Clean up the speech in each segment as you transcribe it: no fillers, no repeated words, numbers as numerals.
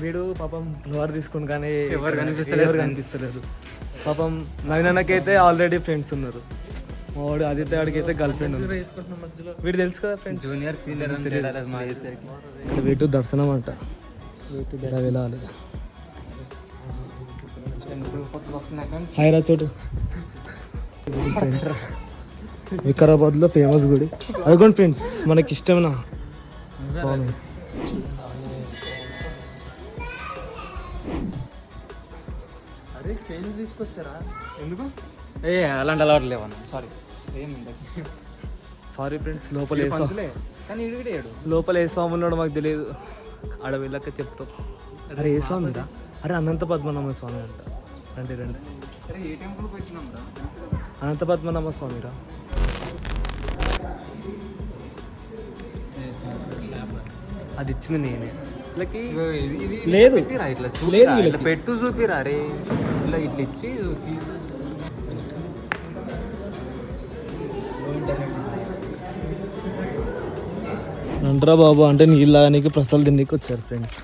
వీడు పాపం ఫ్లవర్ తీసుకుని కానీ ఎవరు కనిపిస్తలేదు పాపం నవీనకైతే ఆల్రెడీ ఫ్రెండ్స్ ఉన్నారు. వాడు ఆదిత్య వాడికి అయితే గర్ల్ ఫ్రెండ్ ఉంది. వీడు తెలుసు కదా ఫ్రెండ్స్, జూనియర్ సీనియర్ వీటు దర్శనం అంట. ఇలా వెళ్ళాలి. హైరా చోటు వికారాబాద్లో ఫేమస్ గుడి అదిగోండి ఫ్రెండ్స్, మనకి ఇష్టమైన స్వామి. అరే చైన్ తీసుకొచ్చారా? ఎందుకు? అలాంటి అలవాటు లేవన్నా. సారీ ఫ్రెండ్స్, లోపల ఏ స్వామి ఉన్నాడో మాకు తెలియదు. ఆడ వెళ్ళాక చెప్తాం. అరే ఏ స్వామి రా? అరే అనంత పద్మనాభ స్వామి అంట. రండి రండి, అనంత పద్మనాభ స్వామి రా. అది ఇచ్చింది నేనే. లేదు ఇట్లా పెట్టు చూపిరా. అరే ఇట్లా ఇట్లా ఇచ్చి నంట్రా బాబు అంటే నీళ్ళగా నీకు ప్రసాద్ తిండికి వచ్చారు ఫ్రెండ్స్.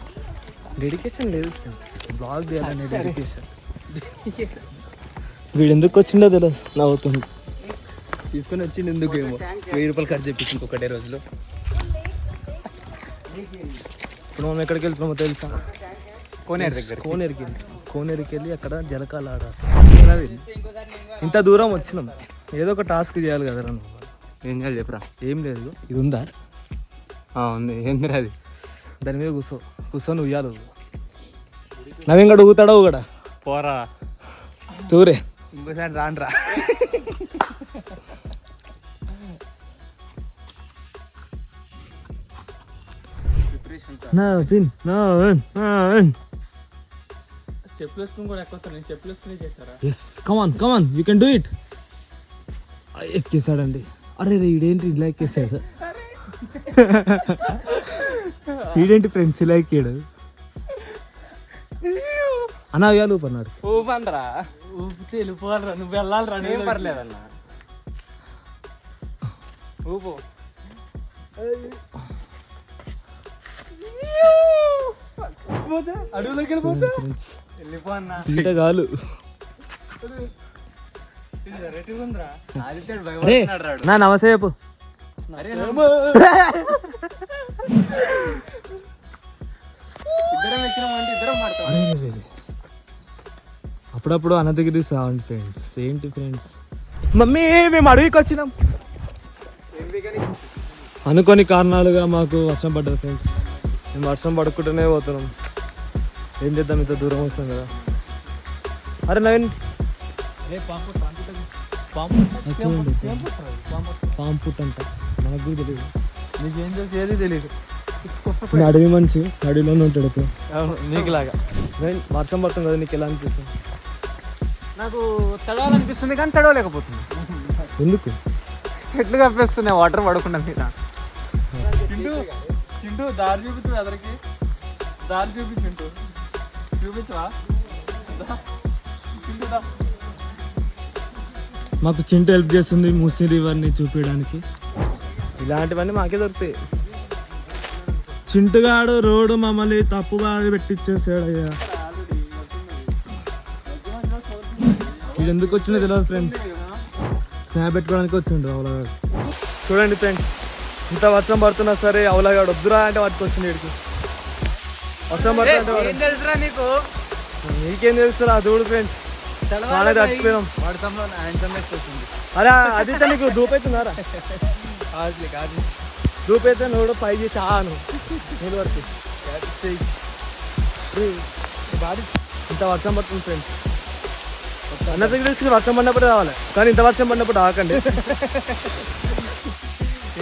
డెడికేషన్ లేదు ఫ్రెండ్స్, బ్లాగ్ చేయాలనే డెడికేషన్. వీడు ఎందుకు వచ్చిండో తెలియదు, నవ్వుతుంది. తీసుకొని వచ్చిండు ఎందుకేమో. 1000 రూపాయలు ఖర్చు చెప్పింది ఒకటే రోజులో. ఇప్పుడు మనం ఎక్కడికి వెళ్తున్నామో తెలుసా? కోనేరుకి వెళ్ళి అక్కడ జలకాలు ఆడాలి. ఇంత దూరం వచ్చినాం, ఏదో ఒక టాస్క్ చేయాలి కదరా. నువ్వు ఏం చేయాలి చెప్పరా? ఏం లేదు, ఇది ఉందా? ఉంది. ఏంది అది? దాని మీద కూర్చొని ఉయ్యాలి. నవీన్ గడు ఊతాడా ఊగడా? పోరా తూరే, ఇంకోసారి రాండ్రా. చెప్పులు వేసుకుని కూడా ఎక్కొస్తాను. నేను చెప్పులు వేసుకుని చేస్తారా? Yes, come on you can do it. ఎక్కేసాడండి. అరే ఈడేంటి ఇలా ఎక్కేసాడు? ఈడేంటి ఫ్రెండ్స్ ఇలా ఎక్కాడు? అన్నా ఉయ్యాలి ఊపన్నాడు. ఊపండ్రా, ఊపితే వెళ్ళిపోవాలరా. నువ్వు వెళ్ళాలిరా. నేను పర్లేదన్నా. ఊపు. అడవులోకి వెళ్ళిపో అన్నా. కాలు నా నమస్తే చెప్పు. అప్పుడప్పుడు అనంతగిరి సౌండ్ ఫ్రెండ్స్. ఏంటి ఫ్రెండ్స్, మమ్మీ మేము అడవికి వచ్చినాం. అనుకోని కారణాలుగా మాకు వర్షం పడ్డది ఫ్రెండ్స్. మేము వర్షం పడుకుంటూనే పోతున్నాం. ఏం చేద్దాం, ఇంత దూరం వస్తాం కదా. అరే నవీన్, పాము పుట్ట అంట. మనకు కూడా తెలియదు. నీకేం తెలిసేది తెలియదు. అడవి మంచి అడవిలోనే ఉంటాడు ఇప్పుడు. నీకులాగా వర్షం పడుతుంది కదా, నీకు ఎలా అనిపిస్తుంది? నాకు తడవాలనిపిస్తుంది కానీ తడవలేకపోతుంది. ఎందుకు? చెట్లు కప్పేస్తున్నాయి వాటర్ పడకుండా మీద. చింటూ దారి చూపించు, ఎదరికి దారి చూపించు. చూపించవా? మాకు చింటూ హెల్ప్ చేస్తుంది మూసీ రివర్ని చూపించడానికి. ఇలాంటివన్నీ మాకే దొరుకుతాయి. చింటుగాడు రోడ్డు మమ్మల్ని తప్పుగా పెట్టించేసాడు అయ్యా. వీడు ఎందుకు వచ్చినా తెలియదు ఫ్రెండ్స్. స్నాప్ పెట్టుకోవడానికి వచ్చిండు అవలగాడు. చూడండి ఫ్రెండ్స్, ఇంత వర్షం పడుతున్నా సరే అవలగాడు వద్దురా అంటే పట్టుకొచ్చింది వీడికి. వర్షం పడుతుంటే నీకు నీకేం తెలుస్తురా? చూడు ఫ్రెండ్స్, చచ్చిపోయాం. అరే అది నీకు దూపైతున్నారా? దూపైతే నువ్వు పై చేసి ఆను నీళ్ళు వరకు. ఇంత వర్షం పడుతుంది ఫ్రెండ్స్. అన్న దగ్గర వర్షం పడినప్పుడు రావాలి, కానీ ఇంత వర్షం పడినప్పుడు ఆకండి.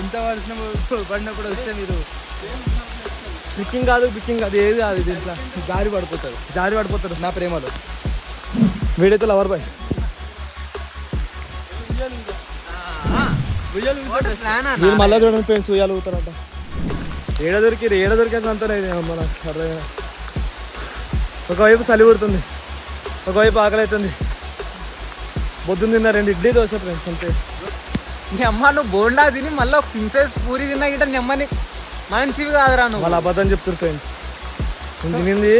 ఇంత వర్షం పడినప్పుడు వస్తే మీరు బిక్కింగ్ కాదు ఏది కాదు. దీంట్లో జారి పడిపోతారు నా ప్రేమలో. వీడైతే లవర్ బాయ్. మీరు మళ్ళీ చూడండి ఫ్రెండ్స్, ఉయ్యాలు ఊతారంట. ఏడ దొరికే సంతనే ఇది మన అర్థమైనా. ఒకవైపు చలి కుడుతుంది, ఒకవైపు ఆకలి అవుతుంది. పొద్దున్న తిన్న 2 ఇడ్లీ దోశ ఫ్రెండ్స్ అంతే. నీ అమ్మ నువ్వు బోండా తిని మళ్ళీ ఒక ప్రిన్సెస్ పూరి తిన్నా గిట్ట నీ అమ్మని మనిషివి కాదురా నువ్వు. వాళ్ళు అబద్ధం చెప్తారు ఫ్రెండ్స్. తినింది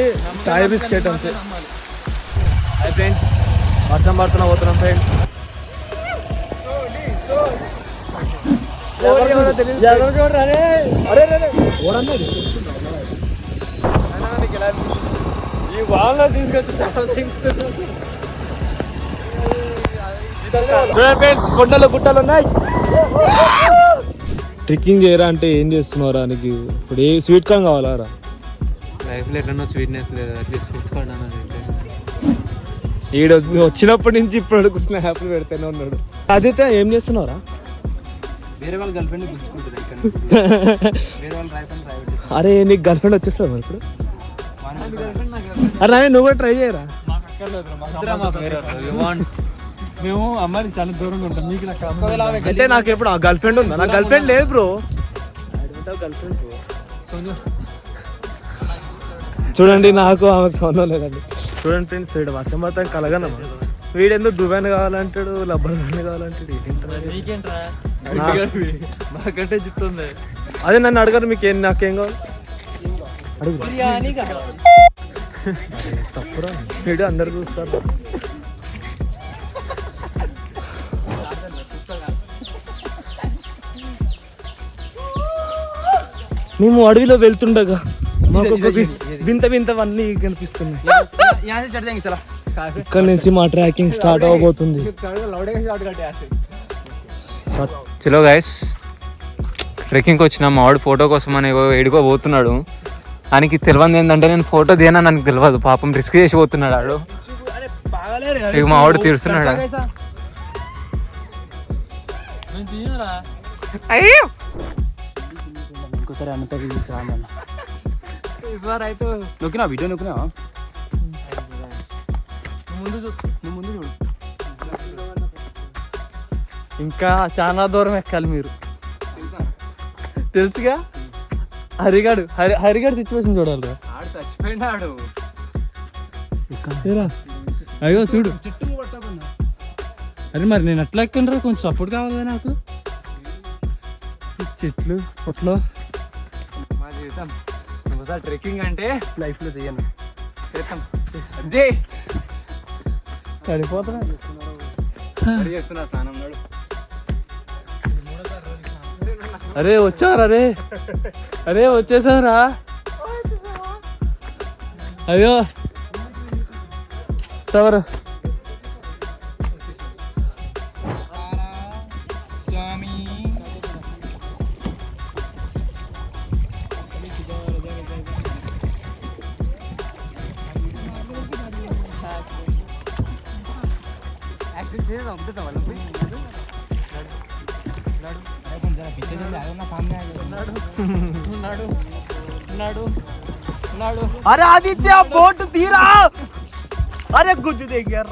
చాయ్ బిస్కెట్ అంతే. హాయ్ ఫ్రెండ్స్, వర్షం పడుతున్నా పోతున్నాం ఫ్రెండ్స్. ఈ వాళ్ళ తీసుకొచ్చి చూడండి ఫ్రెండ్స్, కొండలు గుట్టలు ఉన్నాయి. ట్రెక్కింగ్ చేయరా అంటే ఏం చేస్తున్నారా? నీకు ఇప్పుడు ఏ స్వీట్ కార్న్ కావాలా రా? లైఫ్లో ఎట్లనో స్వీట్నెస్ లేదు, అట్లీస్ట్ స్వీట్ కార్న్ అన్నది. ఈడ వచ్చినప్పటి నుంచి ఇప్పుడు వరకు స్నాప్లు పెడితేనే ఉన్నాడు. అదైతే ఏం చేస్తున్నావురా? వేరే వాళ్ళ గర్ల్ ఫ్రెండ్ గుర్తుకుంటుంది ఇక్కడ. వేరే వాళ్ళ ప్రైవేట్. అరే నీకు గర్ల్ ఫ్రెండ్ వచ్చేస్తుంది మరి ఇప్పుడు? అరే నువ్వు కూడా ట్రై చేయరా? మేము అమ్మాయికి చాలా దూరంగా ఉంటాం. మీకు నాకు అంటే నాకు ఎప్పుడు ఆ గర్ల్ ఫ్రెండ్ ఉందా? నాకు గర్ల్ ఫ్రెండ్ లేదు బ్రో. Girl friend bro. చూడండి, నాకు ఆమెకు సంబంధం లేదండి. చూడండి ఫ్రెండ్స్, వీడు వర్షం పడతాం కలగనమ్మా. వీడెందుకు దుబాయ్ కావాలంటాడు, లబ్బర్ కావాలంటాడు. నీకేంట్రా మాకంటే చెప్తుంది. అదే నన్ను అడగరు, మీకేం నాకేం కావాలి అడుగు. తప్పురా, వీడు అందరు చూస్తారు. మేము అడవిలో వెళ్తుండగా మాకు ఒక వింత వింతవన్నీ కనిపిస్తున్నాయి. ఇక్కడ నుంచి మా ట్రాకింగ్ స్టార్ట్ అవబోతుంది. చలో గైస్, ట్రెక్కింగ్కి వచ్చిన మా వాడు ఫోటో కోసం అని ఎడుకో పోతున్నాడు. ఆయనకి తెలియదు ఏంటంటే నేను ఫోటో దియనా నాకు తెలియదు. పాపం రిస్క్ చేసి పోతున్నాడు ఆడు. ఇక మా వాడు తీరుస్తున్నాడు. అయ్యో ఇంకోసారి అంత నొక్కినా వీడియో నొక్కినా ముందు చూసుకో, నువ్వు ముందు చూడు. ఇంకా చాలా దూరం ఎక్కాలి మీరు. తెలుసుగా హరిగాడు సిచ్యువేషన్ చూడాలి. చచ్చిపోయినాడు. అయ్యో చూడు, అరే మరి నేను ఎట్లా ఎక్కండ్రా? కొంచెం సపోర్ట్ కావాలి నాకు. చెట్లు పొట్లో మా జీవితం. ఒకసారి ట్రెక్కింగ్ అంటే లైఫ్లో చేయను. చేస్తాం అదే సరిపోతున్నా స్నానం. అరే వచ్చారా? అరే వచ్చేసారా? అయ్యో తవరు अरे आदित्य बोट तीरा अरे गुज्जु देख यार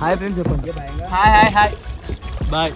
हाय फ्रेंड्स చెప్పండి హాయ్ హాయ్ హాయ్ బాయ్